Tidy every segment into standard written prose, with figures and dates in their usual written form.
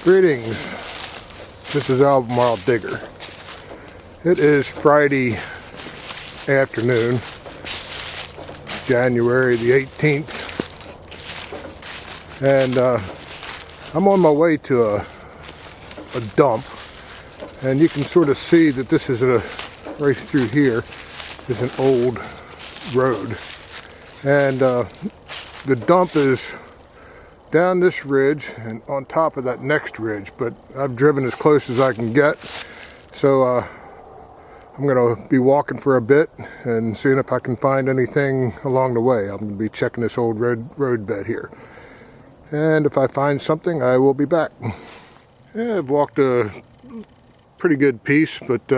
Greetings, this is Albemarle Digger. It is Friday afternoon, January the 18th, and I'm on my way to a dump, and you can sort of see that this is right through here is an old road, and the dump is down this ridge and on top of that next ridge, but I've driven as close as I can get, so I'm going to be walking for a bit and seeing if I can find anything along the way. I'm going to be checking this old road bed here, and if I find something I will be back. Yeah, I've walked a pretty good piece, but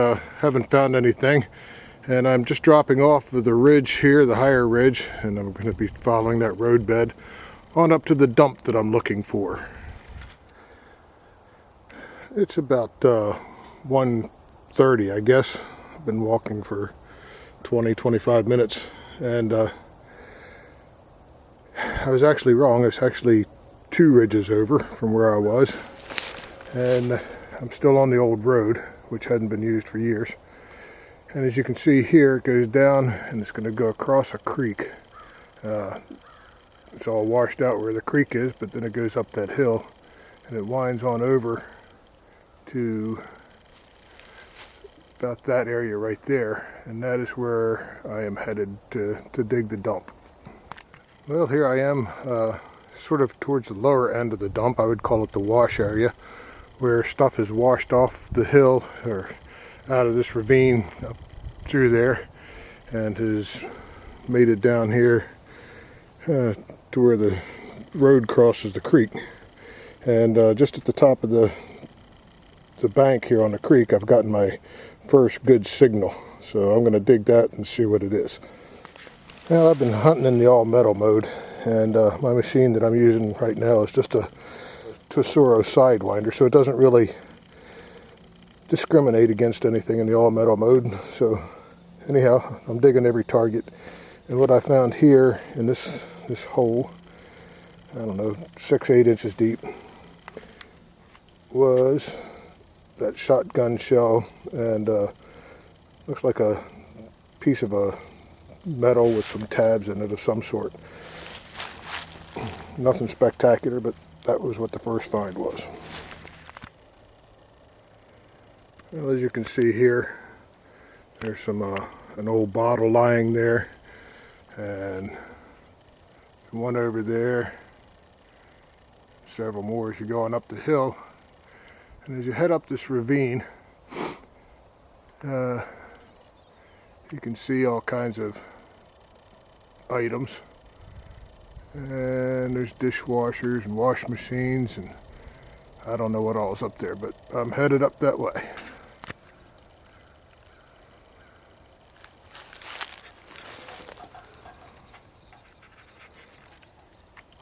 haven't found anything, and I'm just dropping off of the ridge here, the higher ridge, and I'm going to be following that road bed on up to the dump that I'm looking for. It's about 1:30, I guess. I've been walking for 20-25 minutes, and I was actually wrong. It's actually 2 ridges over from where I was, and I'm still on the old road, which hadn't been used for years. And as you can see here, it goes down and it's going to go across a creek. It's all washed out where the creek is, but then it goes up that hill and it winds on over to about that area right there, and that is where I am headed to dig the dump. Well, here I am sort of towards the lower end of the dump. I would call it the wash area, where stuff is washed off the hill or out of this ravine up through there and has made it down here to where the road crosses the creek. And just at the top of the bank here on the creek, I've gotten my first good signal, so I'm going to dig that and see what it is. Well, I've been hunting in the all metal mode, and my machine that I'm using right now is just a Tesoro Sidewinder, so it doesn't really discriminate against anything in the all metal mode. So anyhow, I'm digging every target, and what I found here in this hole, I don't know, 6-8 inches deep, was that shotgun shell, and looks like a piece of a metal with some tabs in it of some sort. Nothing spectacular, but that was what the first find was. Well, as you can see here, there's some an old bottle lying there, and one over there, several more as you're going up the hill. And as you head up this ravine, you can see all kinds of items, and there's dishwashers and wash machines, and I don't know what all is up there, but I'm headed up that way.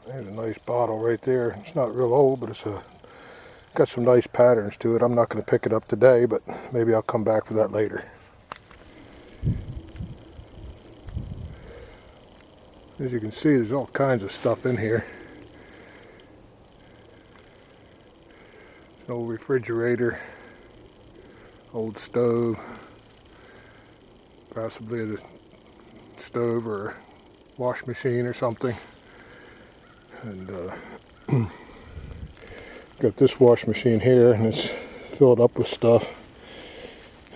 There's a nice bottle right there. It's not real old, but it's got some nice patterns to it. I'm not going to pick it up today, but maybe I'll come back for that later. As you can see, there's all kinds of stuff in here. An old refrigerator, old stove, possibly a stove or a wash machine or something. And got this wash machine here, and it's filled up with stuff.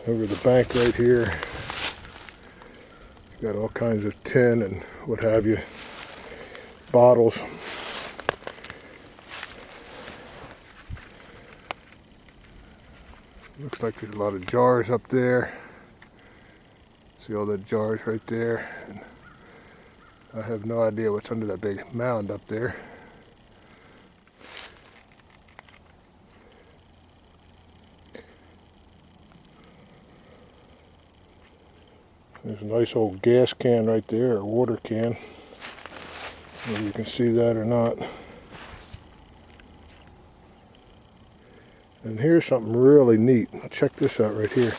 Over the bank right here, got all kinds of tin and what have you, bottles. Looks like there's a lot of jars up there. See all the jars right there? And I have no idea what's under that big mound up there. There's a nice old gas can right there, or water can. Whether you can see that or not. And here's something really neat. Check this out right here.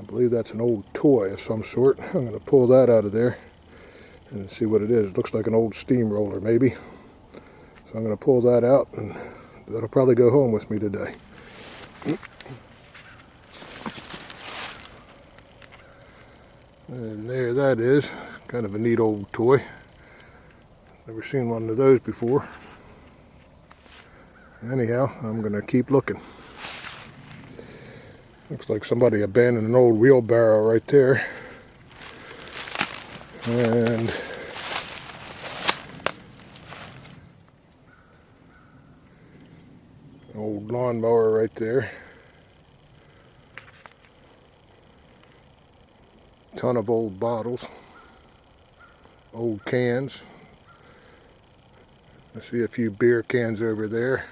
I believe that's an old toy of some sort. I'm going to pull that out of there and see what it is. It looks like an old steamroller maybe. So I'm going to pull that out, and that'll probably go home with me today. And there that is. Kind of a neat old toy. Never seen one of those before. Anyhow, I'm going to keep looking. Looks like somebody abandoned an old wheelbarrow right there. And an old lawnmower right there. Ton of old bottles. Old cans. I see a few beer cans over there.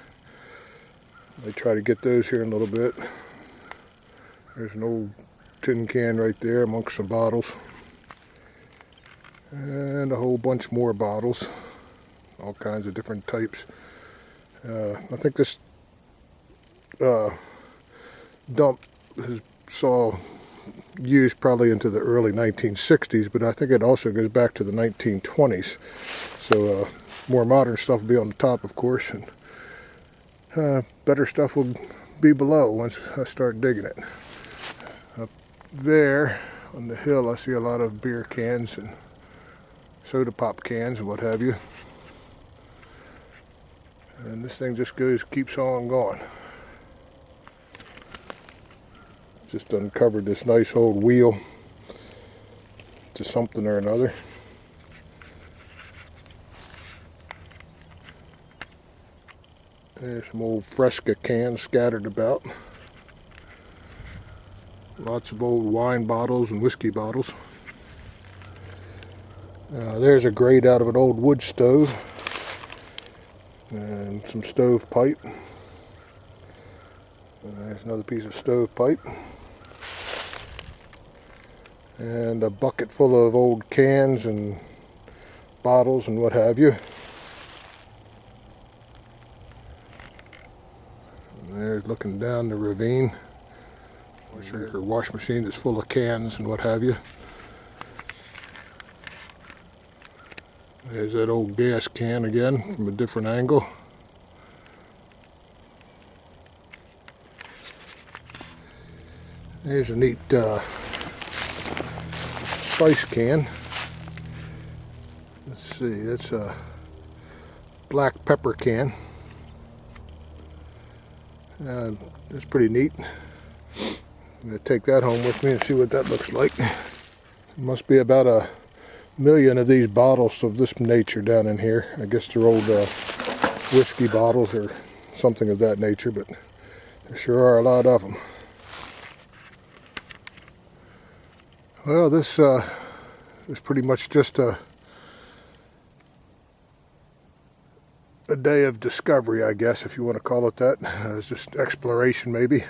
I try to get those here in a little bit. There's an old tin can right there amongst some bottles. And a whole bunch more bottles. All kinds of different types. I think this dump saw use probably into the early 1960s, but I think it also goes back to the 1920s. So more modern stuff will be on the top, of course, and better stuff will be below once I start digging it. Up there on the hill I see a lot of beer cans and soda pop cans and what have you. And this thing just keeps on going. Just uncovered this nice old wheel to something or another. There's some old Fresca cans scattered about. Lots of old wine bottles and whiskey bottles. There's a grate out of an old wood stove. And some stove pipe. And there's another piece of stove pipe. And a bucket full of old cans and bottles and what have you. And there's looking down the ravine. Her wash machine is full of cans and what have you. There's that old gas can again from a different angle. There's a neat spice can. Let's see, that's a black pepper can. That's pretty neat. I'm going to take that home with me and see what that looks like. There must be about 1 million of these bottles of this nature down in here. I guess they're old whiskey bottles or something of that nature, but there sure are a lot of them. Well, this is pretty much just a day of discovery, I guess, if you want to call it that. It's just exploration, maybe.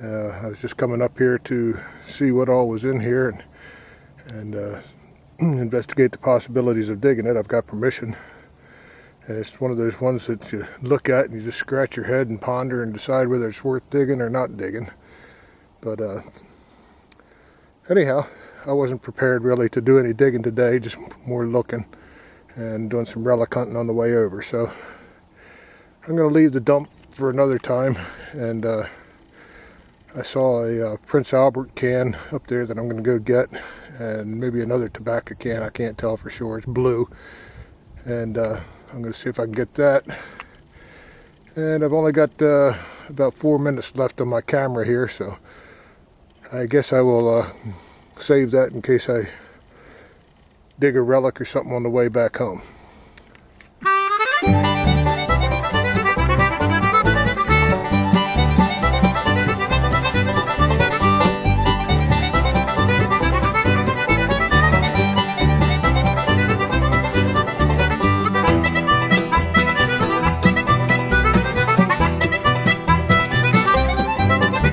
I was just coming up here to see what all was in here and investigate the possibilities of digging it. I've got permission. And it's one of those ones that you look at and you just scratch your head and ponder and decide whether it's worth digging or not digging. But anyhow, I wasn't prepared really to do any digging today, just more looking and doing some relic hunting on the way over. So I'm going to leave the dump for another time, and I saw a Prince Albert can up there that I'm going to go get, and maybe another tobacco can. I can't tell for sure. It's blue, and I'm going to see if I can get that. And I've only got about 4 minutes left on my camera here, so I guess I will save that in case I dig a relic or something on the way back home.